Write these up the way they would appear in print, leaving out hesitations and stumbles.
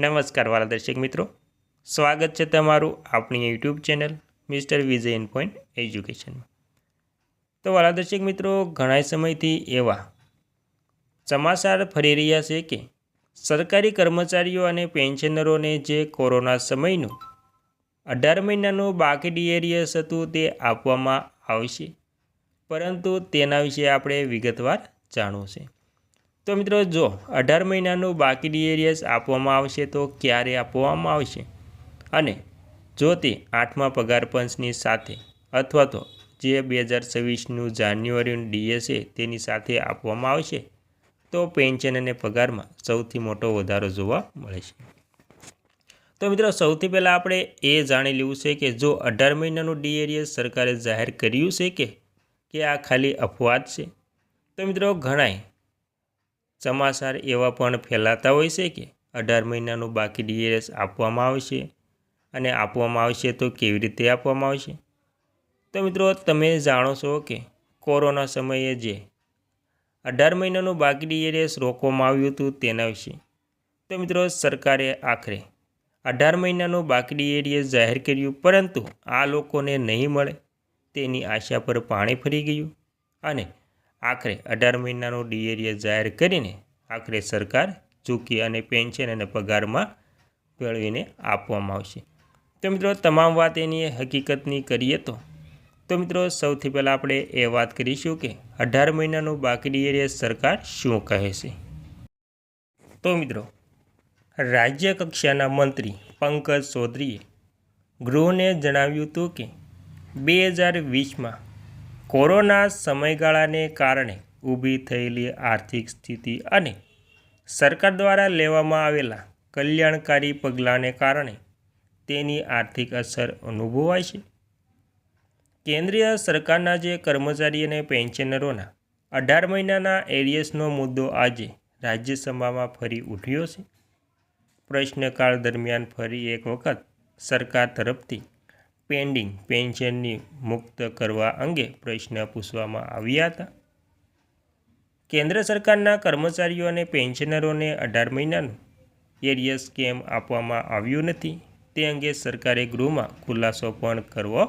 નમસ્કાર વાલા દર્શક મિત્રો, સ્વાગત છે તમારું આપણી યુટ્યુબ ચેનલ મિસ્ટર વિજય એન પોઈન્ટ એજ્યુકેશનમાં। તો વાલા દર્શક મિત્રો, ઘણા સમયથી એવા સમાચાર ફરી રહ્યા છે કે સરકારી કર્મચારીઓ અને પેન્શનરોને જે કોરોના સમયનું 18 મહિનાનું બાકી ડીએરીએસ હતું તે આપવામાં આવશે, પરંતુ તેના વિશે આપણે વિગતવાર જાણવું છે। તો મિત્રો, જો 18 મહિનાનું બાકી ડીએરીએસ આપવામાં આવશે તો ક્યારે આપવામાં આવશે, અને જો તે 8મા પગાર પંચની સાથે અથવા તો જે 2026નું જાન્યુઆરીનું ડીએ છે તેની સાથે આપવામાં આવશે તો પેન્શન અને પગારમાં સૌથી મોટો વધારો જોવા મળે છે। તો મિત્રો, સૌથી પહેલાં આપણે એ જાણી લેવું છે કે જો 18 મહિનાનું ડીએરીએસ સરકારે જાહેર કર્યું છે કે આ ખાલી અફવા છે। તો મિત્રો, ઘણાય સમાચાર એવા પણ ફેલાતા હોય છે કે 18 મહિનાનું બાકી ડીએરીએસ આપવામાં આવશે, અને આપવામાં આવશે તો કેવી રીતે આપવામાં આવશે। તો મિત્રો, તમે જાણો છો કે કોરોના સમયે જે 18 મહિનાનું બાકી ડીએરીએસ રોકવામાં આવ્યું હતું તેના વિશે તો મિત્રો, સરકારે આખરે 18 મહિનાનું બાકી ડીએરીએસ જાહેર કર્યું, પરંતુ આ લોકોને નહીં મળે તેની આશા પર પાણી ફરી ગયું, અને આખરે 18 મહિનાનું ડીએરીએસ જાહેર કરીને આખરે સરકાર ચૂકી અને પેન્શન અને પગારમાં મેળવીને આપવામાં આવશે। તો મિત્રો, તમામ વાત એની હકીકતની કરીએ તો મિત્રો, સૌથી પહેલાં આપણે એ વાત કરીશું કે 18 મહિનાનું બાકી ડીએરીએસ સરકાર શું કહે છે। તો મિત્રો, રાજ્ય કક્ષાના મંત્રી પંકજ ચૌધરીએ ગૃહને જણાવ્યું હતું કે 2020માં કોરોના સમયગાળાને કારણે ઊભી થયેલી આર્થિક સ્થિતિ અને સરકાર દ્વારા લેવામાં આવેલા કલ્યાણકારી પગલાંને કારણે તેની આર્થિક અસર અનુભવાય છે। કેન્દ્રીય સરકારના જે કર્મચારી અને પેન્શનરોના 18 મહિનાના એરિયસનો મુદ્દો આજે રાજ્યસભામાં ફરી ઉઠ્યો છે। પ્રશ્નકાળ દરમિયાન ફરી એક વખત સરકાર તરફથી પેન્ડિંગ પેન્શનની મુક્ત કરવા અંગે પ્રશ્ન પૂછવામાં આવ્યા હતા। કેન્દ્ર સરકારના કર્મચારીઓ અને પેન્શનરોને 18 મહિનાનું એરિયસ કેમ આપવામાં આવ્યું નથી તે અંગે સરકારે ગૃહમાં ખુલાસો પણ કરવો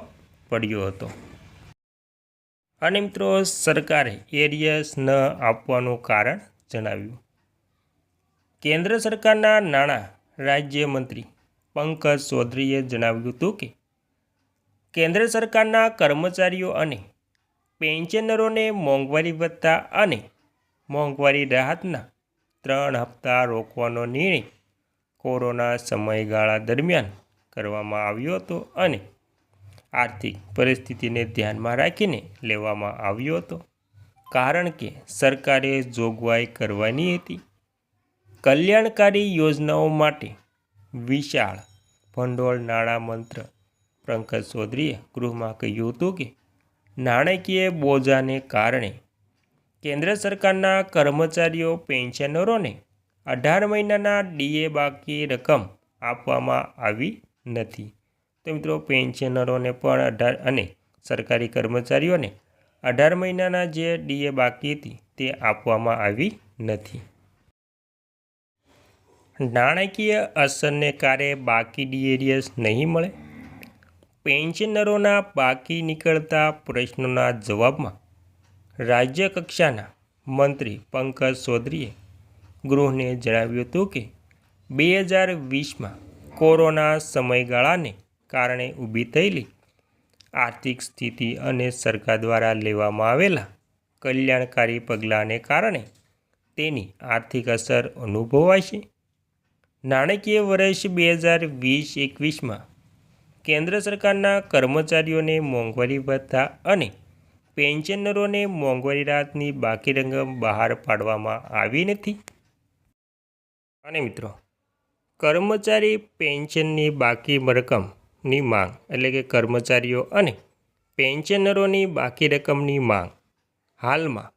પડ્યો હતો, અને મિત્રો, સરકારે એરિયસ ન આપવાનું કારણ જણાવ્યું। કેન્દ્ર સરકારના નાણાં રાજ્યમંત્રી પંકજ ચૌધરીએ જણાવ્યું હતું કે કેન્દ્ર સરકારના કર્મચારીઓ અને પેન્શનરોને મોંઘવારી ભથ્થા અને મોંઘવારી રાહતના 3 હપ્તા રોકવાનો નિર્ણય કોરોના સમયગાળા દરમિયાન કરવામાં આવ્યો હતો અને આર્થિક પરિસ્થિતિને ધ્યાનમાં રાખીને લેવામાં આવ્યો હતો, કારણ કે સરકારે જોગવાઈ કરવાની હતી। કલ્યાણકારી યોજનાઓ માટે વિશાળ ભંડોળ નાણાં મંત્રી પંકજ ચૌધરીએ ગૃહમાં કહ્યું હતું કે નાણાકીય બોજાને કારણે કેન્દ્ર સરકારના કર્મચારીઓ પેન્શનરોને 18 મહિનાના ડીએ બાકી રકમ આપવામાં આવી નથી। તો મિત્રો, પેન્શનરોને પણ 18 અને સરકારી કર્મચારીઓને 18 મહિનાના જે ડીએ બાકી હતી તે આપવામાં આવી નથી। નાણાકીય અસરને કારણે બાકી ડીએરીએસ નહીં મળે, પેન્શનરોના બાકી નીકળતા પ્રશ્નોના જવાબમાં રાજ્ય કક્ષાના મંત્રી પંકજ ચૌધરીએ ગૃહને જણાવ્યું હતું કે 2020માં કોરોના સમયગાળાને કારણે ઊભી થયેલી આર્થિક સ્થિતિ અને સરકાર દ્વારા લેવામાં આવેલા કલ્યાણકારી પગલાંને કારણે તેની આર્થિક અસર અનુભવાય છે। નાણાકીય વર્ષ 2020-21માં કેન્દ્ર સરકારના કર્મચારીઓને મોંઘવારી ભથ્થા અને પેન્શનરોને મોંઘવારી રાહતની બાકી રકમ બહાર પાડવામાં આવી નથી, અને મિત્રો, કર્મચારી પેન્શનની બાકી રકમની માંગ એટલે કે કર્મચારીઓ અને પેન્શનરોની બાકી રકમની માંગ હાલમાં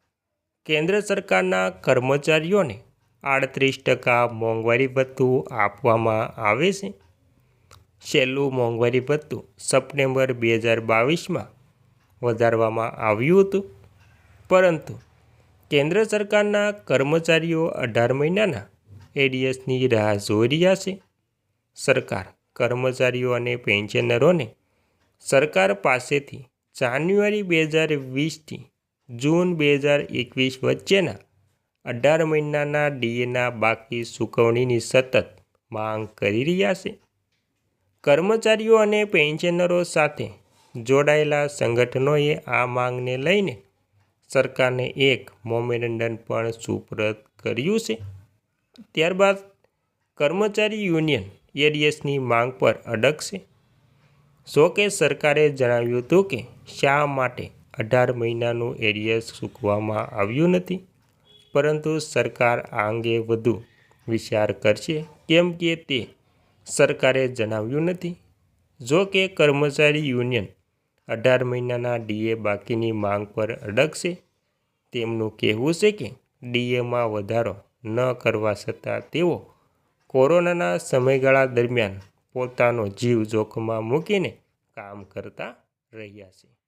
કેન્દ્ર સરકારના કર્મચારીઓને 38% મોંઘવારી ભથ્થું આપવામાં આવે છે। છેલ્લું મોંઘવારી ભથ્થું સપ્ટેમ્બર 2022માં વધારવામાં આવ્યું હતું, પરંતુ કેન્દ્ર સરકારના કર્મચારીઓ 18 મહિનાના એરિયસની રાહ જોઈ રહ્યા છે? સરકાર કર્મચારીઓ અને પેન્શનરોને સરકાર પાસેથી જાન્યુઆરી 2020થી જૂન 2021 વચ્ચેના 18 મહિનાના ડીએના બાકી ચૂકવણીની સતત માંગ કરી રહ્યા છે. કર્મચારીઓ અને પેન્શનરો સાથે જોડાયેલા સંગઠનોએ આ માંગને લઈને સરકારને એક મેમોરેન્ડમ પણ સુપરત કર્યું છે. ત્યારબાદ કર્મચારી યુનિયન એરિયસની માંગ પર અડગ છે. જોકે સરકારે જણાવ્યું હતું કે શા માટે 18 મહિનાનું એરિયસ ચૂકવવામાં આવ્યું નથી, પરંતુ સરકાર આ અંગે વધુ વિચાર કરશે, કેમ કે તે સરકારે જણાવ્યું નથી. જો કે કર્મચારી યુનિયન 18 મહિનાના ડીએ બાકીની માંગ પર અડગ છે. તેમનું કહેવું છે કે ડીએમાં વધારો ન કરવા છતાં તેઓ કોરોનાના સમયગાળા દરમિયાન પોતાનો જીવ જોખમમાં મૂકીને કામ કરતા રહ્યા છે.